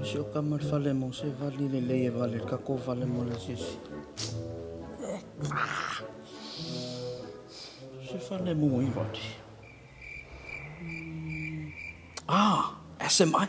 Si o kamar fale mo se vali le le vale ka ko vale mo le sisi. Se fale mo I vali. SMI.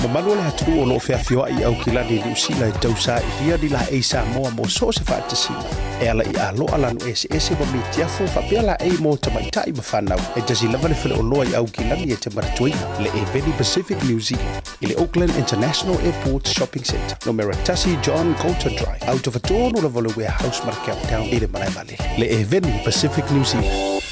Manuel hatu ono feafioa I au kilani ni usila I tausa I hia ni la e Samoa mo so se whaatasina. E ala I alo alanu ese wa mitiafu whapea la e mo tamaitai mawhanau. E tasi lava le whele o loa I au kilani e te maratuina le e Veni Pacific New Zealand. I le Auckland International Airport Shopping Centre. No Meratasi John Coulter Drive. Out of a tono la vole warehouse mara Cape Town I le manai vale. Le e Veni Pacific New Zealand.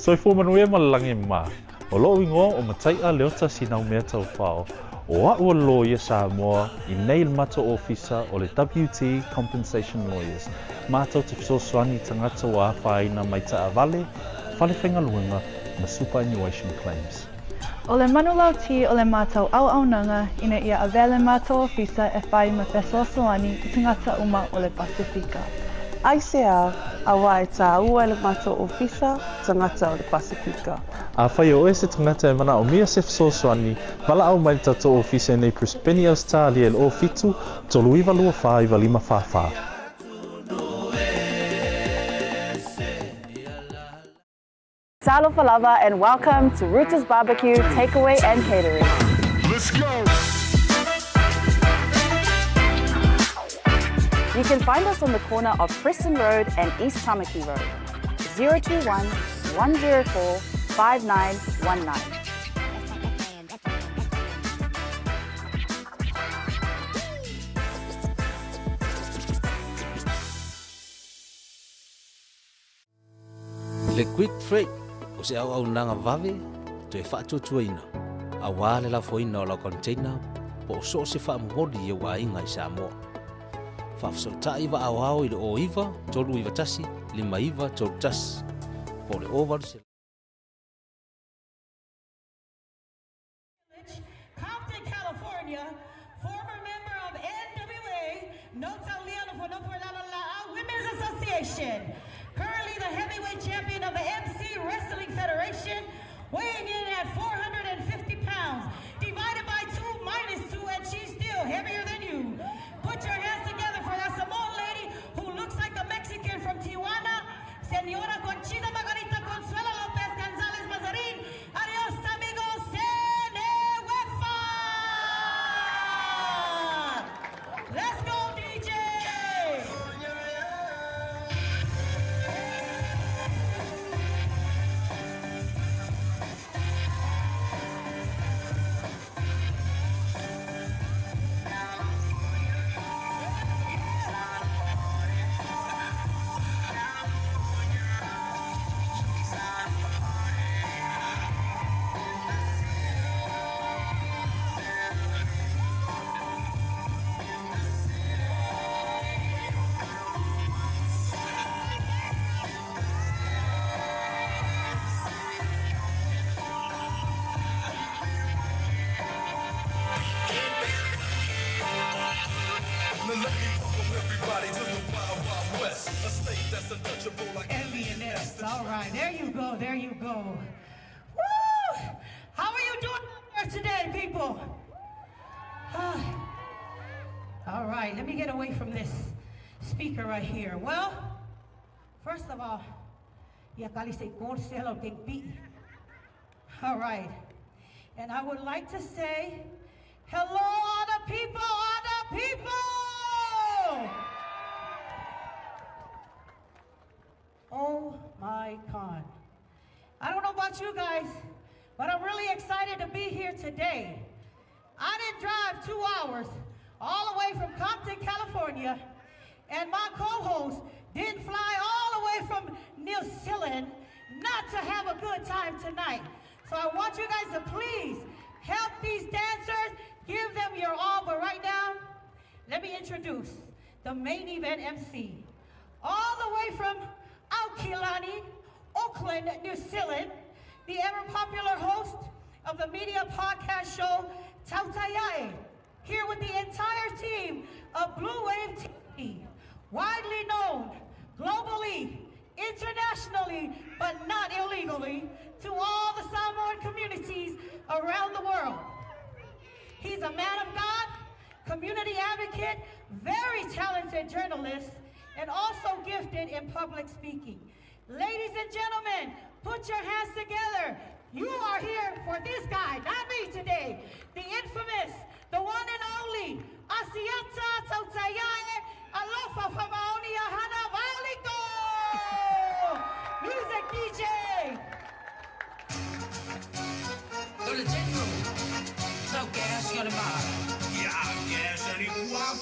Soi fu manuia malangi ma. O lo ingo o matai a leota sinau mea tau whao. O a ua lawyer Samoa I nei mata officer o le WT Compensation Lawyers. Mātou te fisosoani tangata wa whaina mai ta avale, whale whenga luenga ma superannuation claims. O le manulau ti o le mātou au nanga ina ia avele mātou officer e whai ma fisosoani I tangata uma o le Pasifika. Aisea a wai tā ua le mātou ofisa tangata o le Pasifika. A whai o ese tangata e mana o mia se fisosoani, wala au mai tato ofisa nei Prispeni Australia le o fitu, tolu iwa lua whai wa lima whawha. Salo Falava and welcome to Rooter's Barbecue Takeaway and Catering. Let's go! You can find us on the corner of Preston Road and East Tamaki Road. 021 104 5919. Le quick freight o se au nanga vave to e whaatutuaina. A wale la foina o la container po so se whaamumodi e wainga I Samoa. Whafsauta iwa au I le o iwa, tolu iwa tasi, lima iwa, tolu tasi. Po le ovaru se... Compton, California, former member of NWA, Women's Association. Currently the heavyweight champion of the MC Wrestling Federation, weighing in at 450 pounds, divided by 2 minus 2, and she's still heavier than you. Put your hands together for that Samoan lady who looks like a Mexican from Tijuana, Senora Conchita Margarita Consuelo Lopez Gonzalez Mazarin. Adios, amigos. Senewefa! Let's go, DJ! All right, there you go, there you go. Woo! How are you doing out there today, people? All right, let me get away from this speaker right here. Well, first of all, all right, and I would like to say, hello, other people, other people! Oh my God. I don't know about you guys, but I'm really excited to be here today. I didn't drive 2 hours all the way from Compton, California, and my co-host didn't fly all the way from New Zealand not to have a good time tonight. So I want you guys to please help these dancers, give them your all. But right now, let me introduce the main event MC. All the way from Aukilani, Auckland, New Zealand, the ever-popular host of the media podcast show, Tautai Aʻe, here with the entire team of Blue Wave TV, widely known globally, internationally, but not illegally, to all the Samoan communities around the world. He's a man of God, community advocate, very talented journalist, and also gifted in public speaking. Ladies and gentlemen, put your hands together. You are here for this guy, not me today. The infamous, the one and only, Asiata Tautai Aʻe, Alofa Famaonia Hana Valiko! Music DJ! Go to the gym room. So gas, you're the bar. Yeah, gas, and it was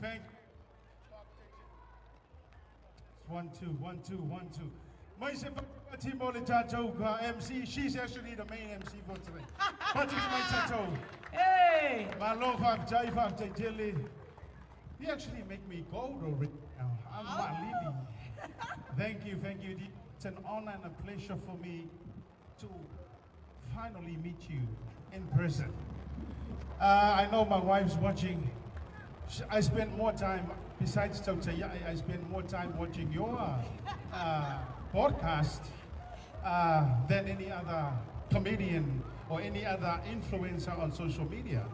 Thank you. 1, 2, 1, 2. My MC, she's actually the main MC for today. Hey! My love, Jelly. You actually make me gold already now. I'm not Lily. Thank you. It's an honor and a pleasure for me to finally meet you in person. I know my wife's watching. I spent more time, besides Tautai Aʻe, I spent more time watching your podcast than any other comedian or any other influencer on social media.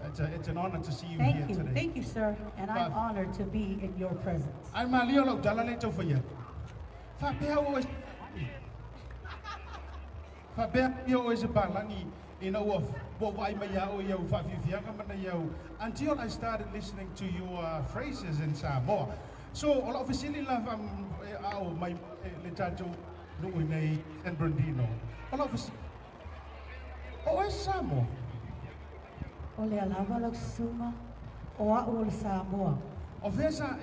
It's an honor to see you here today. Thank you, sir. And I'm honored to be in your presence. I'm Malio Dalaleto for you. Fabio is a balangi. Until I started listening to your phrases in Samoa. So, obviously, my Letajo, Luine, and BERNADINO. Obviously, is Samoa? Ole alava lo suma, oa ol Samoa. Ovesa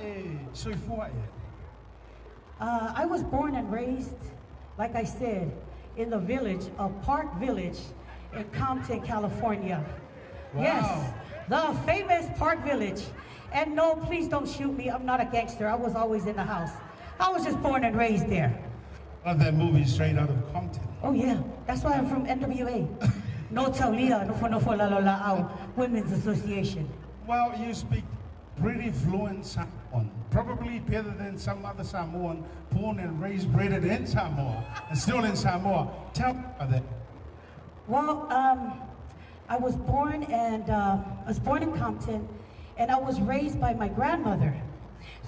soifua. I was born and raised, like I said, in the village of Park Village in Compton, California. Wow. Yes, the famous Park Village. And no, please don't shoot me. I'm not a gangster. I was always in the house. I was just born and raised there. Well, that movie straight out of Compton. Oh yeah, that's why I'm from NWA. No Taulia, no for la Women's Association. Well, you speak pretty fluent Samoan. Probably better than some other Samoan born and raised, bred in Samoa, and still in Samoa. Tell me about that. Well, I was born in Compton, and I was raised by my grandmother.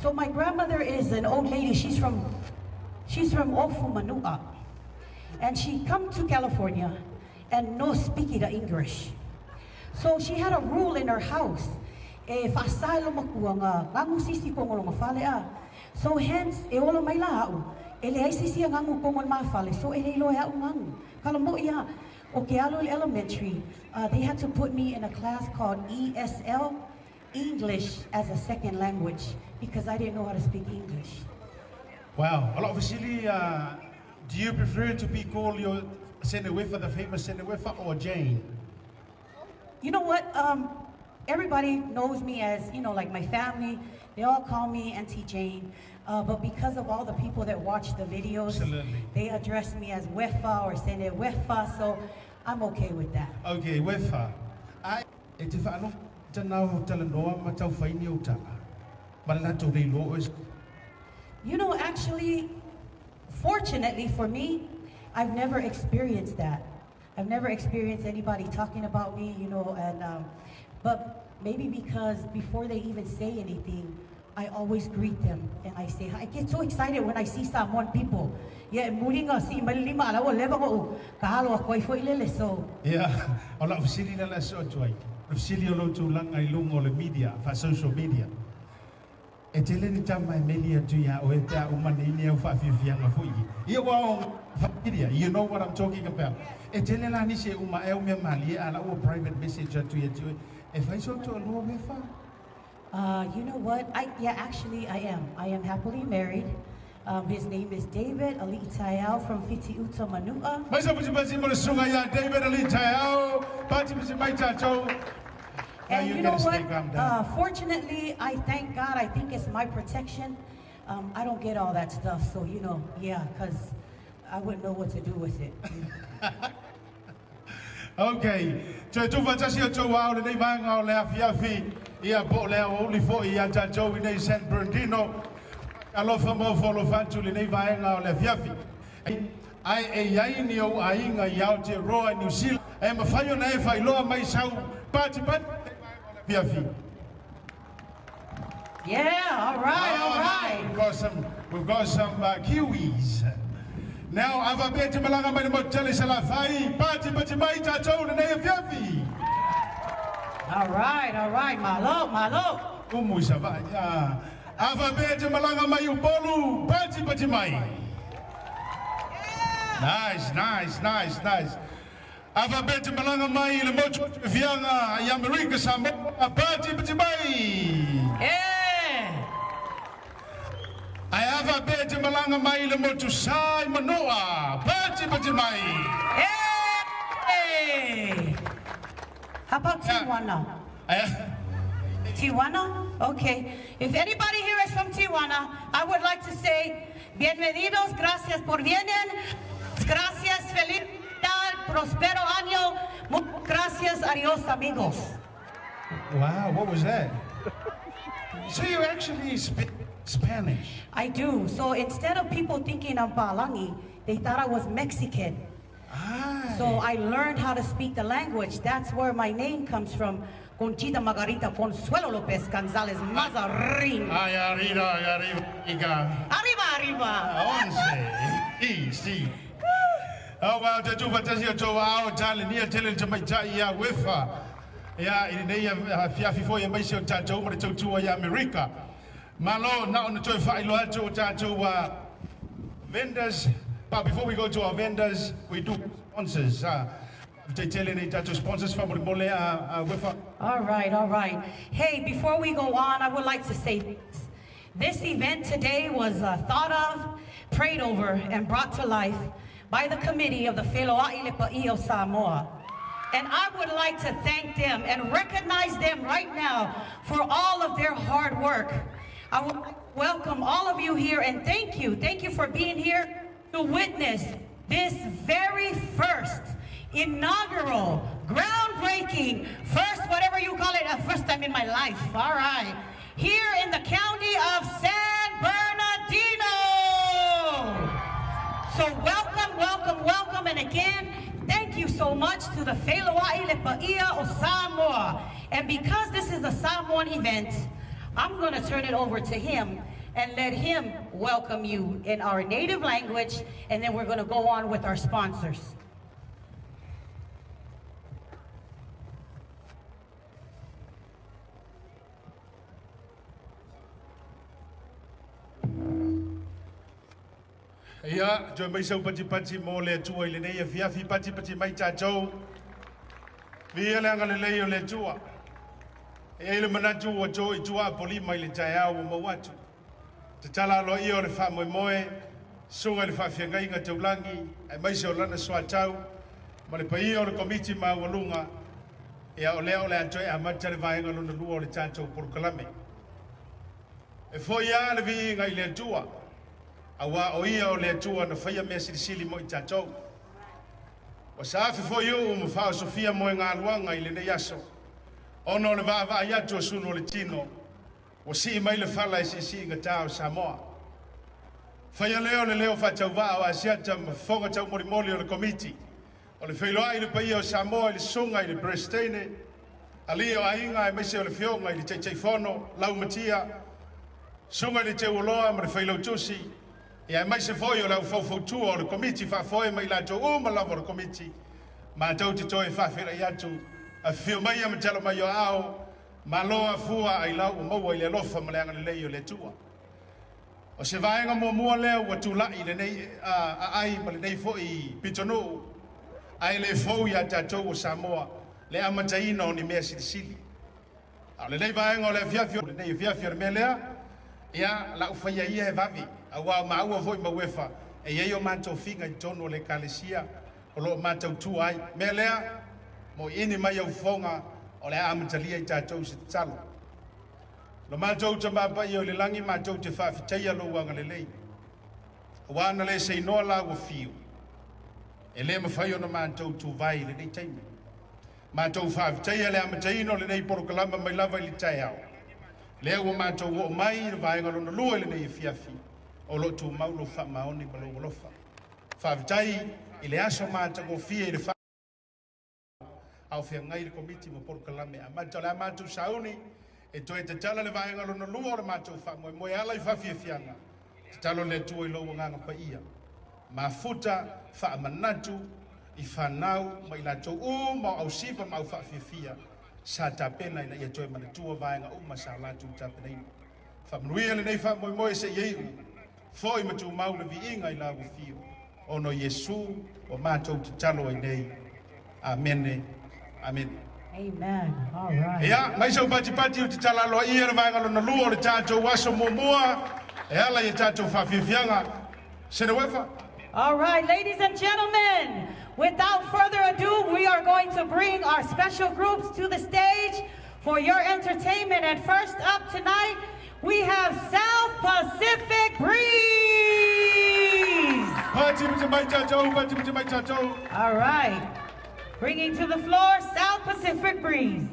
So my grandmother is an old lady. She's from Ofumanua, and she come to California and no speak the English. So she had a rule in her house. So hence, Elementary, they had to put me in a class called ESL, English as a second language, because I didn't know how to speak English. Wow. Well, obviously, do you prefer to be called your Senewefa, the famous Senewefa, or Jane? You know what? Everybody knows me as, like my family, they all call me Auntie Jane. But because of all the people that watch the videos, Absolutely. They address me as Wefa or Senewefa, so I'm okay with that. Okay, Wefa. Actually, fortunately for me, I've never experienced that. I've never experienced anybody talking about me, but maybe because before they even say anything, I always greet them and I say hi. I get so excited when I see Samoan people. Yeah, so. Yeah, Silio lo tu lang ai lungo le media, fa social media. E te le ni tama e melia tu ya o e te a umani o fa fianga fui. Ia wa fa media, you know what I'm talking about. E te le la ni se uma e o me mali ala o private message tu ya tu. E fa so to lo me fa. You know what? Actually, I am. I am happily married. His name is David Ali Tayao from Fitiuta Manua. David Ali Tayao. And you know what? Fortunately, I thank God. I think it's my protection. I don't get all that stuff, so you know, yeah, because I wouldn't know what to do with it. Okay. So tu fantasy to wow the bang out le fiafi. Ia bo le only for ia tajo in San Bernardino. I love more follow fan to the bang out le fiafi. Ai e ai ni o ainga iau te roa New Zealand. E ma fai ona e fai loa mai sau pati fiafi. Yeah, all right. We've got some Kiwis. Now, I've been to Malanga by the Motelli Salafai, Party Batimai Tato, and they fiafi. All right, Malo. Umusava. I've been to Malanga Mayubolu, Party Batimai. Nice. I've been to Malanga Mai, the Moch Viana, Yamarika Samoa, Party Batimai. Yeah. I have a bed in Malanga Maila Motusai Manoa, Party Batimai. Hey! How about Tijuana? Tijuana? Okay. If anybody here is from Tijuana, I would like to say, bienvenidos, gracias por vienen, gracias, feliz Navidad, prospero año, gracias, adios, amigos. Wow, what was that? So you actually speak Spanish? I do. So instead of people thinking I'm Palangi, they thought I was Mexican. So I learned how to speak the language. That's where my name comes from. Conchita Margarita Consuelo Lopez Gonzalez Mazarin. Ay, arriba. Sí. Oh, well, the two fantasy to our talent near telling to my Jaya Wifa. Yeah, in the Fiafi for your mission tattoo, but to America. Malo, now on the toy file to vendors. But before we go to our vendors, we do sponsors. They telling it to sponsors from Wifa. All right. Hey, before we go on, I would like to say this event today was thought of, prayed over, and brought to life by the committee of the Whānau Lepa'i of Samoa. And I would like to thank them and recognize them right now for all of their hard work. I will welcome all of you here and thank you. Thank you for being here to witness this very first inaugural, groundbreaking, first, whatever you call it, first time in my life. All right. Here in the county of San Bernardino. So welcome, and again, thank you so much to the Whānau Lepa'i of Samoa. And because this is a Samoan event, I'm going to turn it over to him and let him welcome you in our native language, and then we're going to go on with our sponsors. Yeah, jo mai sau pati mo le tua ile nei fiafi pati mai tatou. Via le ngale le le tua. E le manatu o jo I tua poli mai le taia o mo watu. Te tala lo I o le fa moe sunga le fa fianga inga te ulangi e mai se o lana soa tau. Ma le pai o le komiti ma walunga e o le antoe a matare vaenga luna lua o le tatou por kalame. E foi ya le vi ngai le tua. Awa o ia o le tua na whaia mea sirisili mo I tātou. O sa afi fo iu mo whao Sofia mo ngā luanga I le nei aso. Ono le vaa vaa iatu o suno le tino. O si mai le whala si inga tāo Samoa. Whaia leo le leo whatau vaa o asiata ma whonga tau morimoli o le komiti. O le whailoa I le paia o Samoa I le sunga I le Brestene. Ali o ainga I meise o le fionga I le teiteifono, lau matia. Sunga I le te uloa ma le whailau tusi. Ia mai se foi o lau fautua o le komiti wha foi mai la tau ma lava o le komiti. Ma tau te toi whawhira I atu a fio mai am talo mai au maloa fua ai lau mo le lofa malenga le yo le tua o se vaenga mo le wa tula i le nei ai ma le nei fo i pitono ai le fo ya tatou o Samoa le amataino ni me sili le nei vaenga o le fiafio le nei fiafio me lea ia la ufaya ia e vavi awa ma ua foi ma wefa e ia yo manto finga i tono le kalesia o lo manto tu ai me lea mo ini mai au fonga o le amatalia i tatou se talo lo manto te mapa i o le langi manto te whawhitaia lo wanga le lei wana le se inoa la ua fiu e le mawhai o na manto tu vai le nei taimi manto whawhitaia le amataino le nei porokalama mai lava i le tai au le ua manto o mai le vaenga lo na lua le nei fiafi o lo tu maulo wha maoni ma lo walofa whawhitai i le aso manto o fia i le wha au fia ngai le komiti mo porokalame a manto le manto sauni e toi te tala le vaenga lo na lua le manto wha moe ala i whawhia fianga te talo le tua i lo nganga pa ia ma futa wha manatu i whanau ma i la tau ma au sipa ma au whawhia fia sa tapena ina ia toi mana tua vaenga ma sa latu tapena ina whamnuia le nei wha moe se ieiru foi ma tu mau le vi inga i la fio ono Yesu o matou te talo ai nei amene amen. Amen. All right. Ia, mai sau pati o te tala loa ia le vaenga lo na lua o le tātou waso mua e ala i tātou whawhiwhianga sena wefa. All right, ladies and gentlemen, without further ado, we are going to bring our special groups to the stage for your entertainment. And first up tonight, we have South Pacific Breeze. All right. Bringing to the floor, South Pacific Breeze.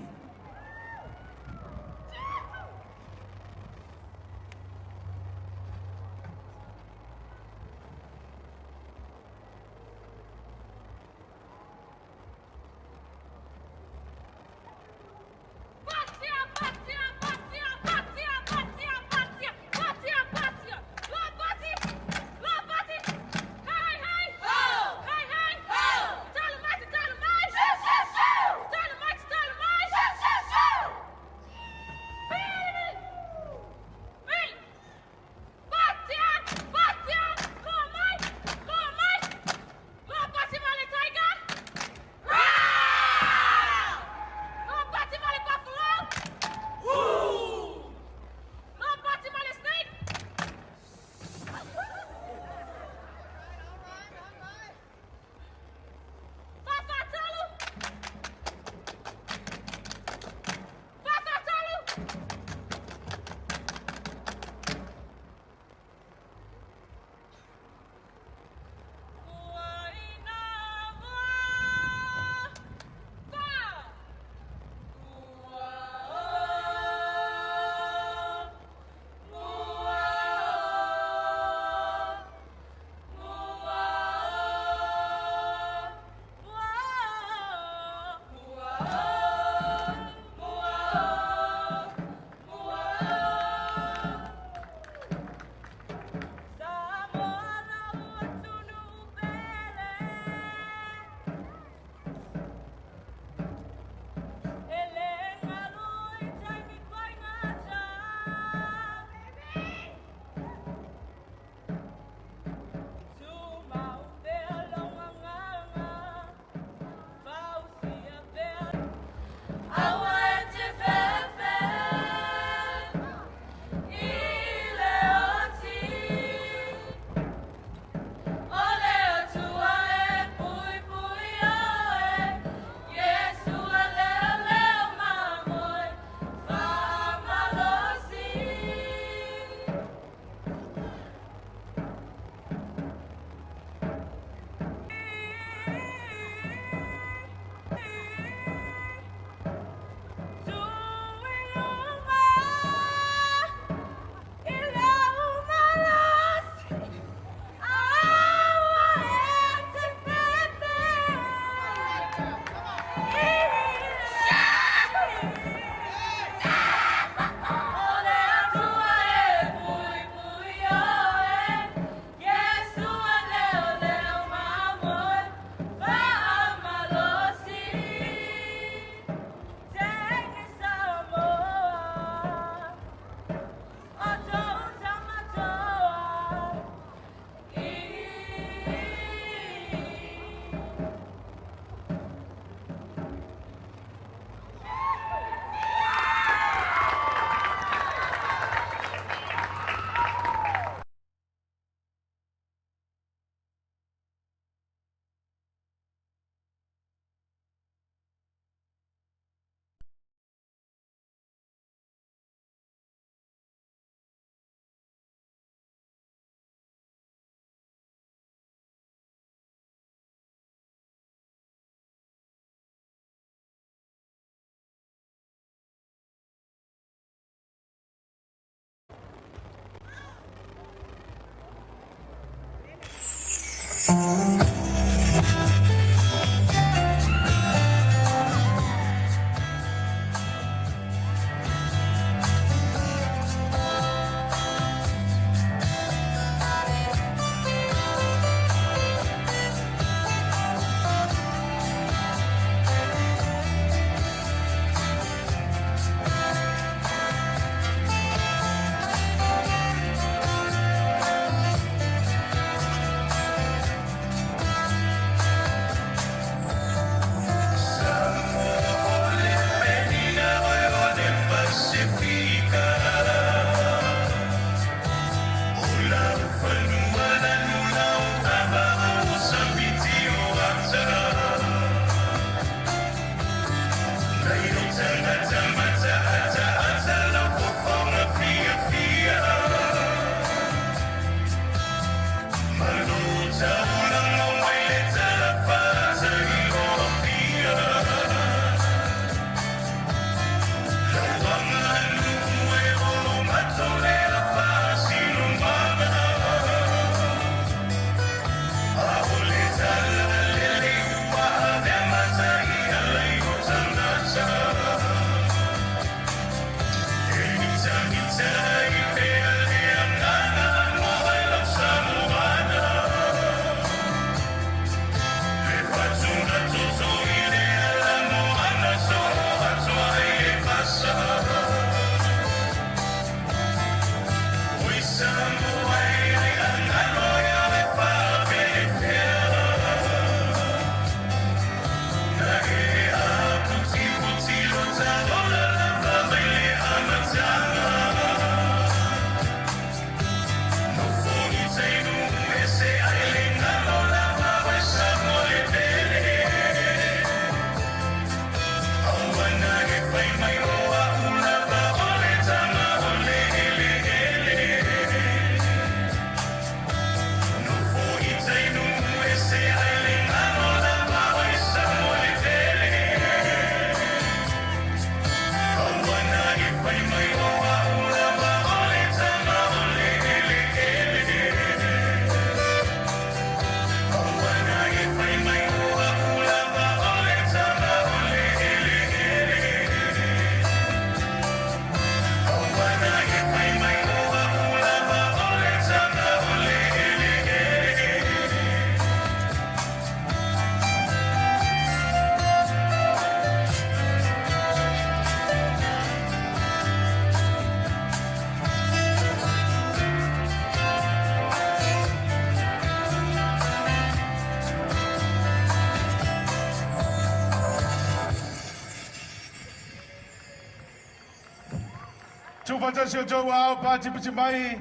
Tufata Shojo au Pati Pichimai,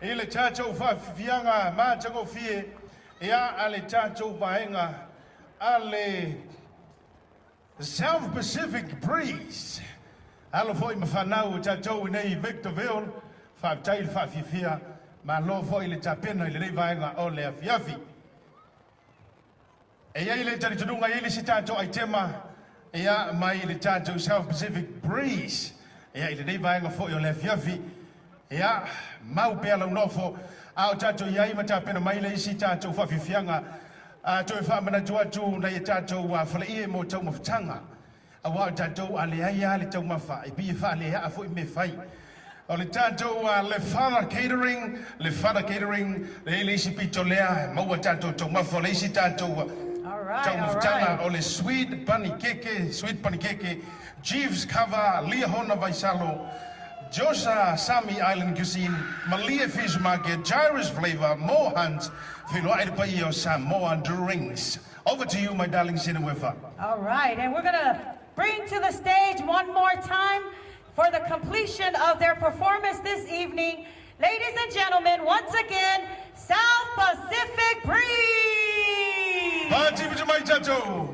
ile chacho fianga, machago fie, ya ale chacho vaenga, ale South Pacific Breeze. Alo foi mafanau chacho nei Victorville, 5 tail 5 fifia, ma lo foi ile chapena ile vaenga ole afiafi. Eya ile charichunga ile si chacho aitema, eya mai ile chacho South Pacific Breeze. Ja, ile dei vaenga fo yo lef yafi. Ja, mau pela nofo. Au chacho yai mata pena mai le isi chacho fa fifianga. Cho fa mana chuachu na ye chacho wa fle ie mo chau mafchanga. Awa chacho ale ya le chau mafa. Ipi fa le ya fo me fai. Ole chacho le father catering, le isi picholea. Mau chacho chau mafa le isi chacho. All right. Ole sweet panikeke. Jeeves Kava, Leahona Vaisalo, Josa Sami Island Cuisine, Malia Fish Market, Gyrus Flavor, Mohans, Filoai Paio Samoan drinks. Over to you, my darling Sinewefa. All right, and we're going to bring to the stage one more time for the completion of their performance this evening. Ladies and gentlemen, once again, South Pacific Breeze! Party with my chacho!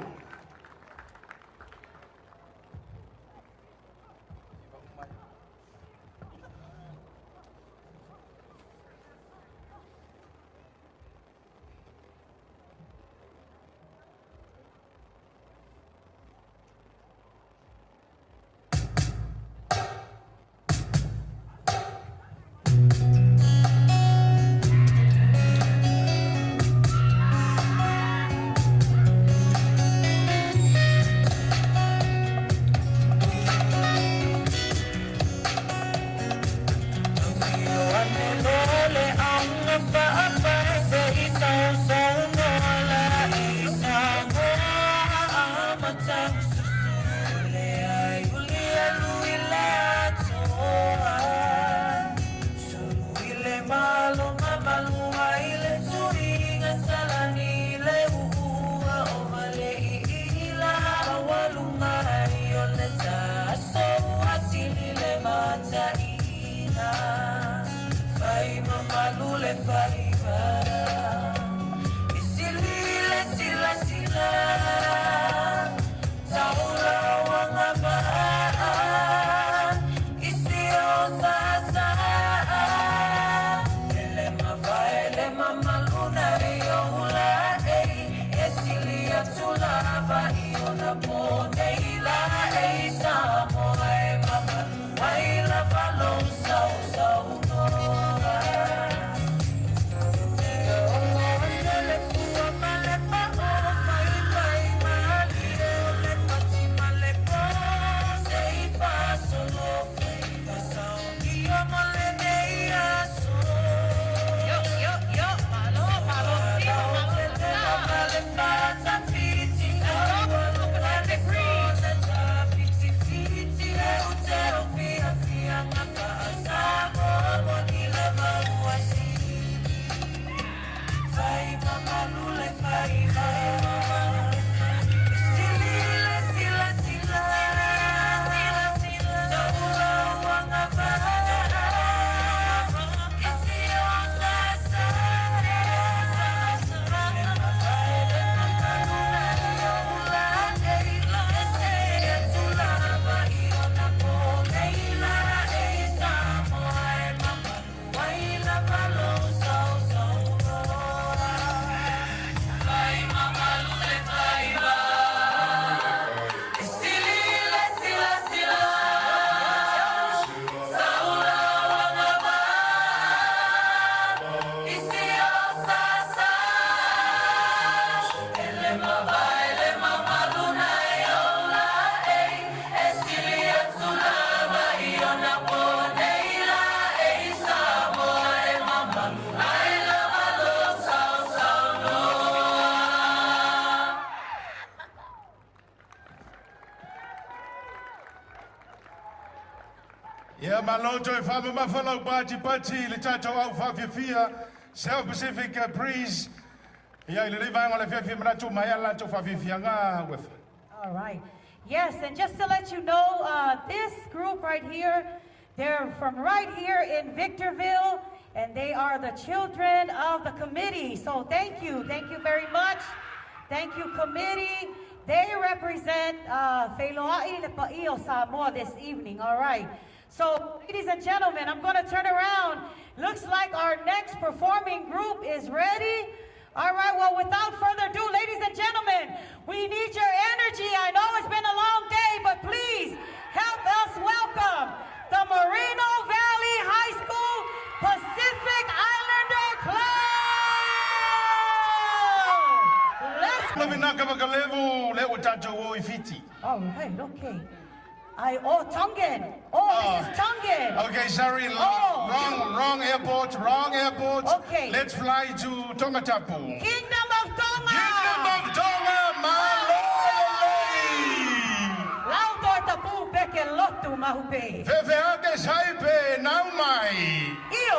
Ia maloto e whama mawhalau pati le tātou au whawhiawhia, South Pacific Breeze. Ia i le rewanga le whiawhia manatu mai ala tō whawhiawhia ngā wefa. All right. Yes, and just to let you know, this group right here, they're from right here in Victorville, and they are the children of the committee. So thank you very much. Thank you, committee. They represent Wheloaʻi le Pa'i o Samoa this evening, all right. So, ladies and gentlemen, I'm going to turn around. Looks like our next performing group is ready. All right, well, without further ado, ladies and gentlemen, we need your energy. I know it's been a long day, but please help us welcome the Moreno Valley High School Pacific Islander Club. All right, okay. Tongan. This is Tongan. Okay, sorry, wrong airport. Okay. Let's fly to Tongatapu. Kingdom of Tonga. Malolei. Laudo tapu peke lotu mahupe. Fefe saipe naumai. Io.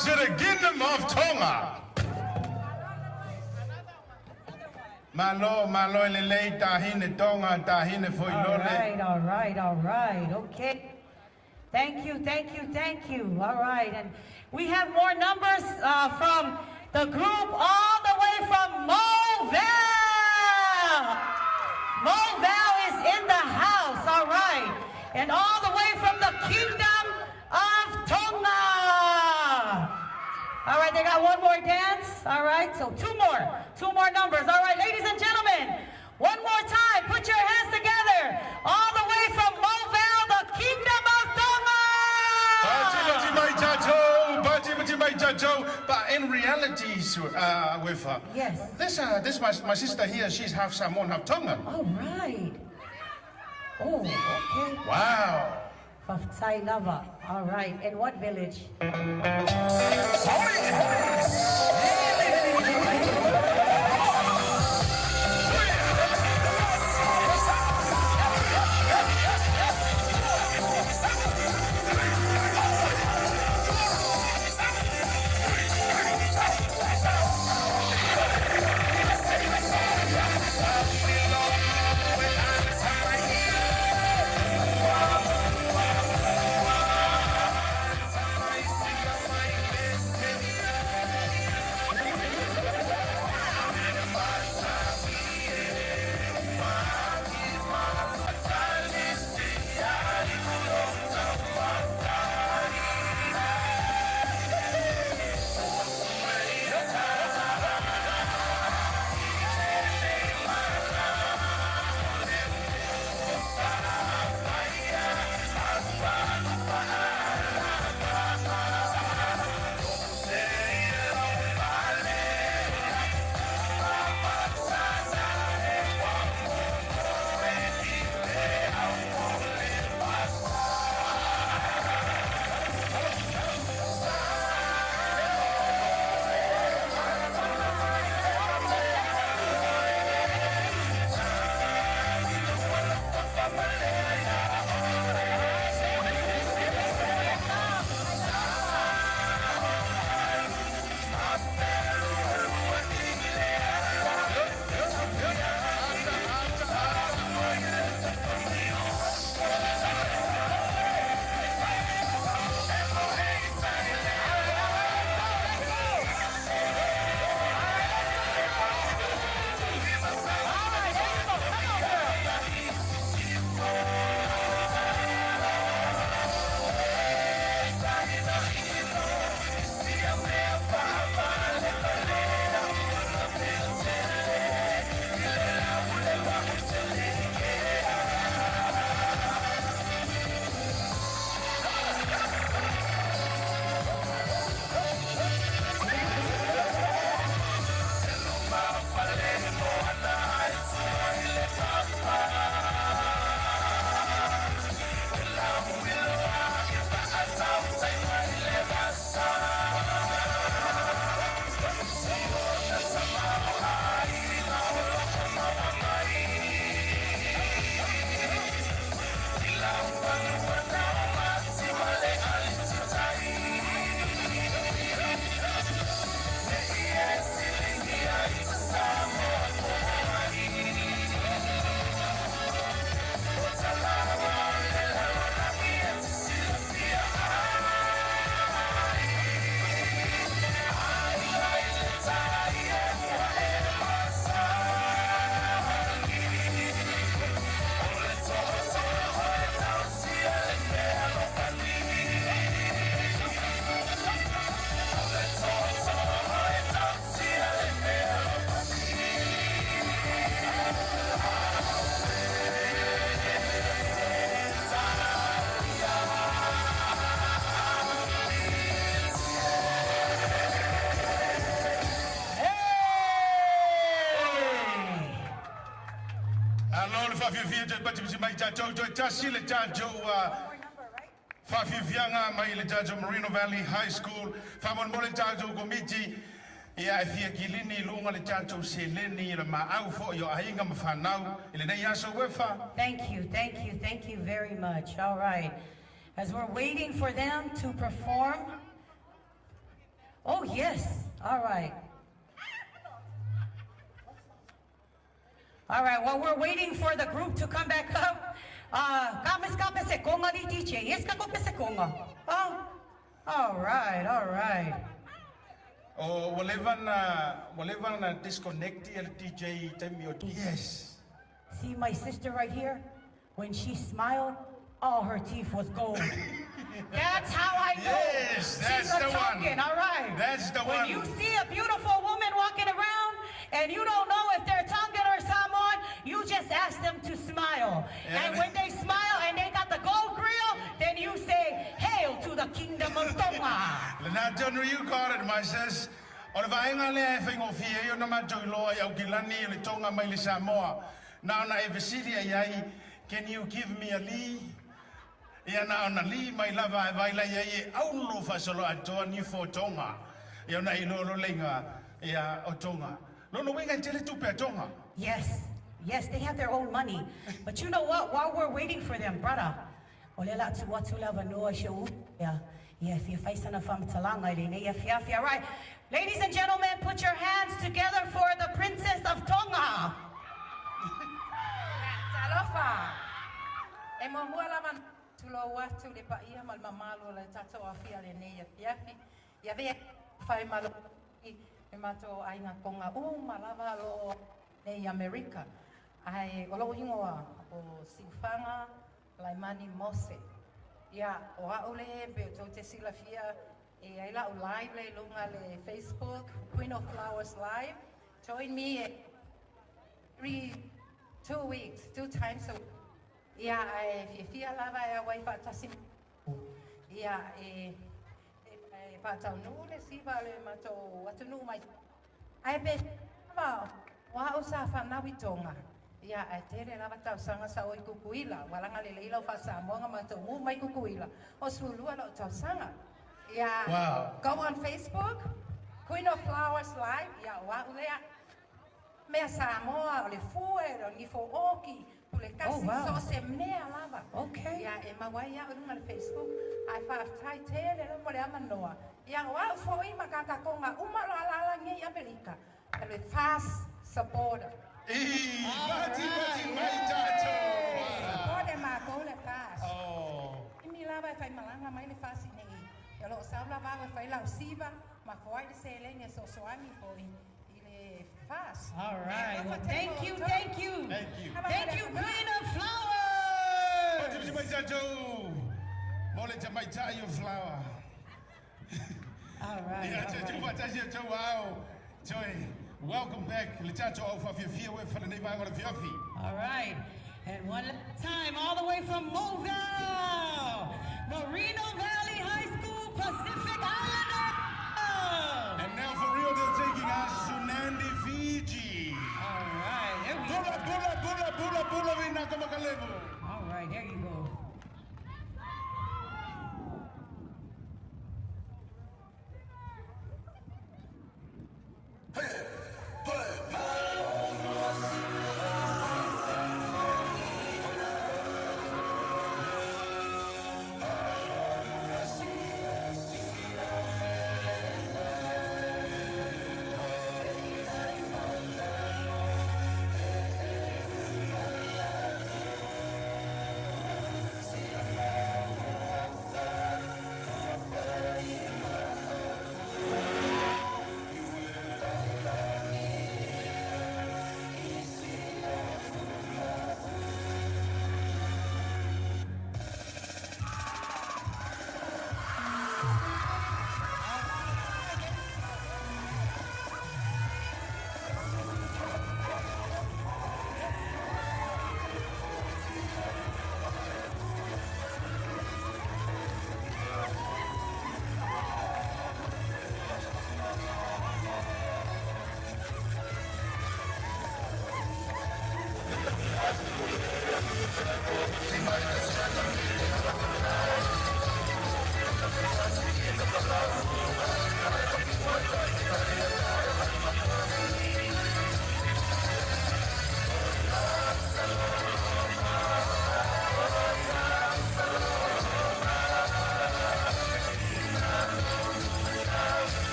to the kingdom of Tonga. Malo lele tahine Tonga tahine foilole. All right. Okay. Thank you. All right, and we have more numbers from the group all the way from Moville. Moville is in the house, all right, and all the way from the kingdom of Tonga. All right, they got one more dance. All right, so two more numbers. All right, ladies and gentlemen, one more time, put your hands together. All the way from Moville, the kingdom of Tonga. But in reality, with yes, this my sister here, she's half Samoan, half Tongan. All right. Oh, okay. Wow. Tautai Lava. All right. In what village? Marino Valley High School, Famon Moletajo Committee, I feel Gilini, Lunga Chacho, Seleni, Ma'au for your Ahingam Fanau, Ilinayaso Wefa. Thank you very much. All right. As we're waiting for them to perform, Oh, yes. All right. All right, while we're waiting for the group to come back up, kamis ka pa se konga di DJ. Yes ka ko pa se konga. Oh, all right, all right. Oh, whatever disconnect the DJ time you. Yes. See my sister right here? When she smiled, all her teeth was gold. That's how I know. Yes, that's she's a the token, one. all right. That's the when one. When you see a beautiful woman walking around and you don't know if they're Tongan or Samoan, you just ask them to smile. Yeah. And when they smile and they got the gold grill, then you say, "Hail to the kingdom of Tonga." Now, John, you got it, my sis. Or if I ain't laughing of here, you know my joy law, you gilani, the Tonga, my Samoa. Now, if city, can you give me a lee? Ya na ona li mai lava vai la ye aulo fa solo atoa ni fo Tonga. Ya na ilolo lenga ya o Tonga. No wenga tele tu pe Tonga. Yes, yes, they have their own money. But you know what? While we're waiting for them, brother, olela tu watu lava no show. Yeah, if you're facing a fam talanga, yeah, right. Ladies and gentlemen, put your hands together for the Princess of Tonga. Talofa. Emo muala tulo watu le paia mal mamalo le tato afia le nei fiafi ya ve fai malo e mato ai nga konga malava lo nei America ai olo ingoa o sifanga laimani mose ya o aule be to te silafia e ai la live le lunga le Facebook Queen of Flowers live join me 2 weeks 2 times a week. Ia fia lava e wai fa tasi. Ia pa tau no le siva le mato atu no mai. Ai be va wa usa fa na witonga. Ia tere lava tau sanga sa oi kukuila, walanga le leila fa sa monga mato mu mai kukuila. O sulua lo tau sanga. Ia go on Facebook, Queen of Flowers live. Ia wa ulea me Samoa le fuero ni fo oki. So se mea lava. Okay. Ya e mawai ya on Facebook. Ai fa trai tele lo mole amanoa. Ya wa foi makaka konga uma la ngi America. Ele fast supporter. Bati mai tato. Supporter ma go le fast. Oh. Mi lava fai malanga mai le fast nei. Ya lo sa lava fai la usiva ma foi de selenge so soani foi. Fast. All right. Well, thank you. Thank you. Thank you, Queen of Flowers. Flower. All right. Joy. Welcome back. All right. And one time, all the way from Moville, Moreno Valley High School, Pacific Islander. And now for real, they're taking us to Nandi, Fiji. All right. Here we go. All right, there you go.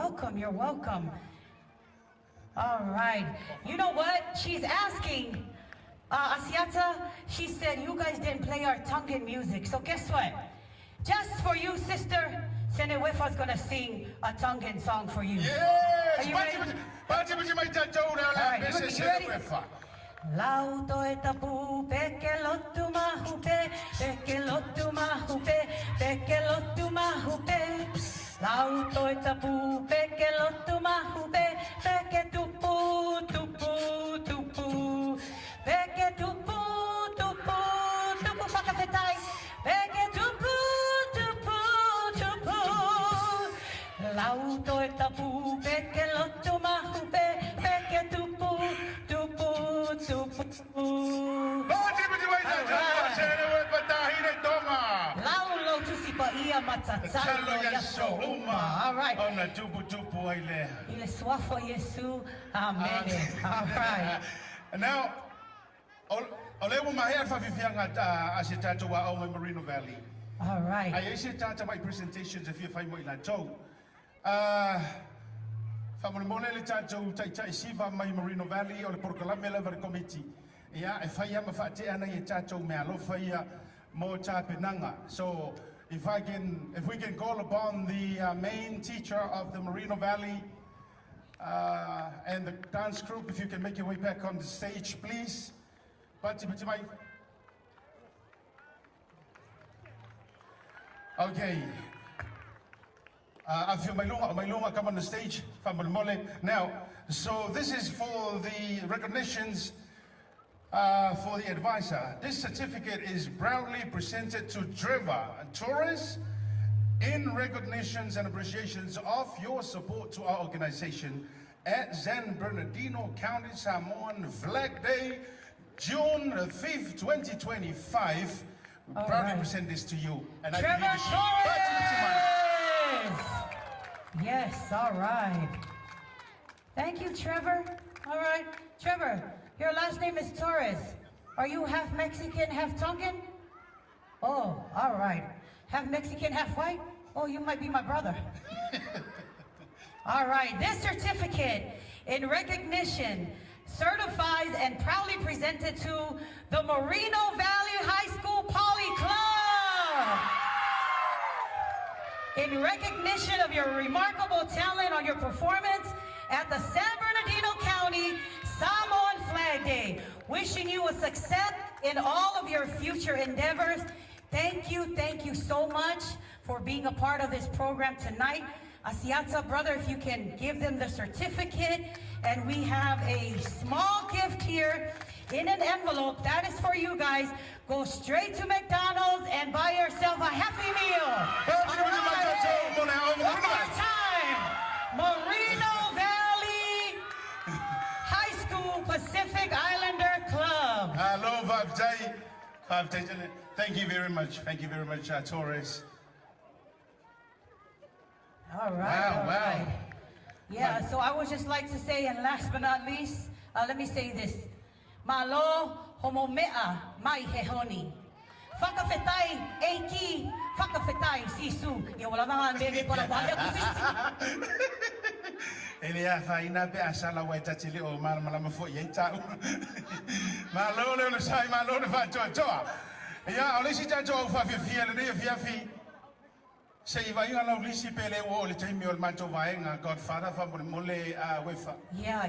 welcome, you're welcome. All right. You know what? She's asking, Asiata, she said you guys didn't play our Tongan music. So guess what? Just for you, sister, Senewefa's gonna sing a Tongan song for you. Yes! Are you ready? All right, you ready? Lauto e tapu, peke lotu mahupe, peke lotu mahupe, peke lotu mahupe. Lauto e tapu, peke lotu mahupe, peke tupu, tupu, tupu. Peke tupu, tupu, tupu whakawhetai. Peke tupu, tupu, tupu. Lauto e tapu, peke lotu mahupe, peke tupu, tupu, tupu. Laulo tusipa ia matatalo yaso uma. All right. Ona tupu tupu aile. Ile swafo Yesu. Amen. All right. Now, olewa mahea whawhiwhianga asitata wa au Merino Valley. All right. Ai asitata mai presentations if you find mo ila tau. Whamone le tātou tai siva mai Merino Valley o le Porkalame Level Committee. Ia e whaia ma whaate ana i tātou me alofa ia mo tāpenanga. So if we can call upon the main teacher of the Merino Valley and the dance group, if you can make your way back on the stage, please. Okay. I feel my lunga come on the stage. Now, so this is for the recognitions for the advisor. This certificate is proudly presented to Trevor Torres in recognitions and appreciations of your support to our organization at San Bernardino County, Samoan Flag Day, June 5th, 2025. We proudly present this to you. And Trevor I Torres! Yes, all right. Thank you, Trevor. All right. Trevor, your last name is Torres. Are you half Mexican, half Tongan? Oh, all right. Half Mexican, half white? Oh, you might be my brother. All right. This certificate in recognition certifies and proudly presented to the Merino Valley High School Poly Club. In recognition of your remarkable talent on your performance at the San Bernardino County Samoan Flag Day. Wishing you a success in all of your future endeavors. Thank you so much for being a part of this program tonight. Asiata, brother, if you can give them the certificate. And we have a small gift here in an envelope. That is for you guys. Go straight to McDonald's and buy yourself a Happy Meal. One more time. Merino Valley High School Pacific Islander Club. Hello, Vavjai. Thank you very much. Thank you very much, Torres. All right. Wow. Yeah, so I would just like to say, and last but not least, let me say this. Malo homo mea mai he honi. Whakawhetai eiki, whakawhetai sisu. Ia wala mga nere para wale ako sisu. Ele a whaina pe asala wai tatili o malama fo iei tau. Malo leo na sai, malo na whatoa toa. Ia, ole si tātou au whawhiwhia le rea whiawhi. Yeah,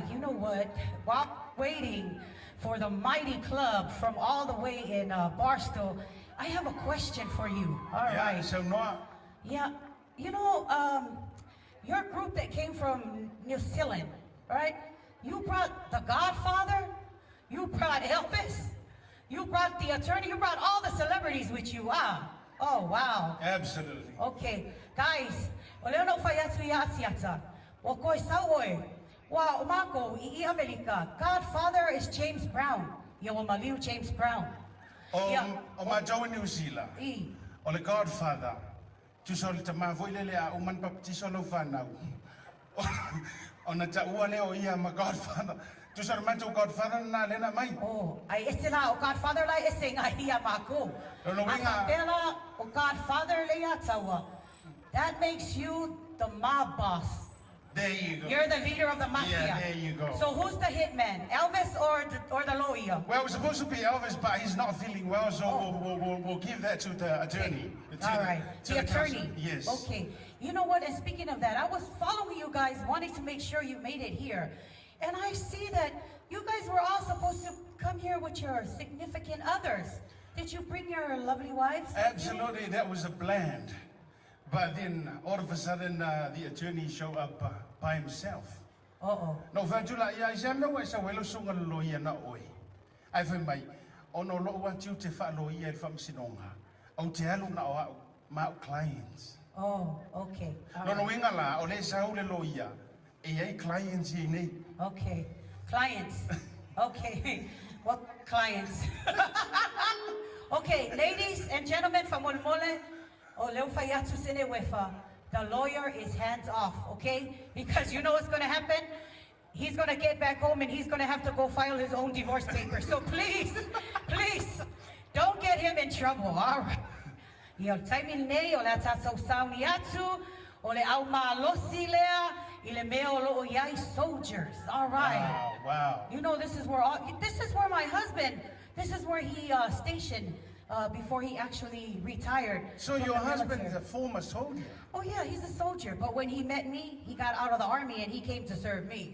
you know what? While waiting for the mighty club from all the way in Barstow, I have a question for you. All right. So no. Yeah, you know, your group that came from New Zealand, right? You brought the Godfather, you brought Elvis, you brought the attorney, you brought all the celebrities with you. Oh, wow. Absolutely. Okay, guys, oleo no whaiatu I Asiata. O koe sauoe, wa omako I Amerika. Godfather is James Brown. Ia o maliu James Brown. O ma jau New Zealand. O le Godfather. Tu sol te ma voilele a uman baptiso no whanau. O na ta ua leo ia ma Godfather. Tu sol manto Godfather na lena mai. Oh, ai ese la o Godfather la ese nga ia mako. Asapela o Godfather le atawa. That makes you the mob boss. There you go. You're the leader of the mafia. Yeah, there you go. So who's the hitman? Elvis or the lawyer? Well, it's supposed to be Elvis, but he's not feeling well, so we'll give that to the attorney. All right, the attorney. Yes. Okay. You know what? And speaking of that, I was following you guys, wanting to make sure you made it here, and I see that you guys were all supposed to come here with your significant others. Did you bring your lovely wives? Absolutely, that was a plan. But then all of a sudden, the attorney showed up by himself. Uh-oh. No, Vajula, yeah, I know what's a well sung a lawyer na oi. I find my ono lo what you te fa lawyer from Sinonga. O te alu na ma clients. Oh, okay. No, no, ingala, ole sa ule lawyer. E clients ye need. Okay. Clients. Okay. What clients? Okay, ladies and gentlemen from Molmole, the lawyer is hands off, okay? Because you know what's going to happen? He's going to get back home and he's going to have to go file his own divorce papers. So please, please, don't get him in trouble, all right? Yo, taimi nei o la tasa sauni atu, o le au maalosi lea, I le meo lo yai soldiers. All right. Wow. You know this is where my husband, this is where he stationed before he actually retired. So your husband is a former soldier? Oh yeah, he's a soldier. But when he met me, he got out of the army and he came to serve me.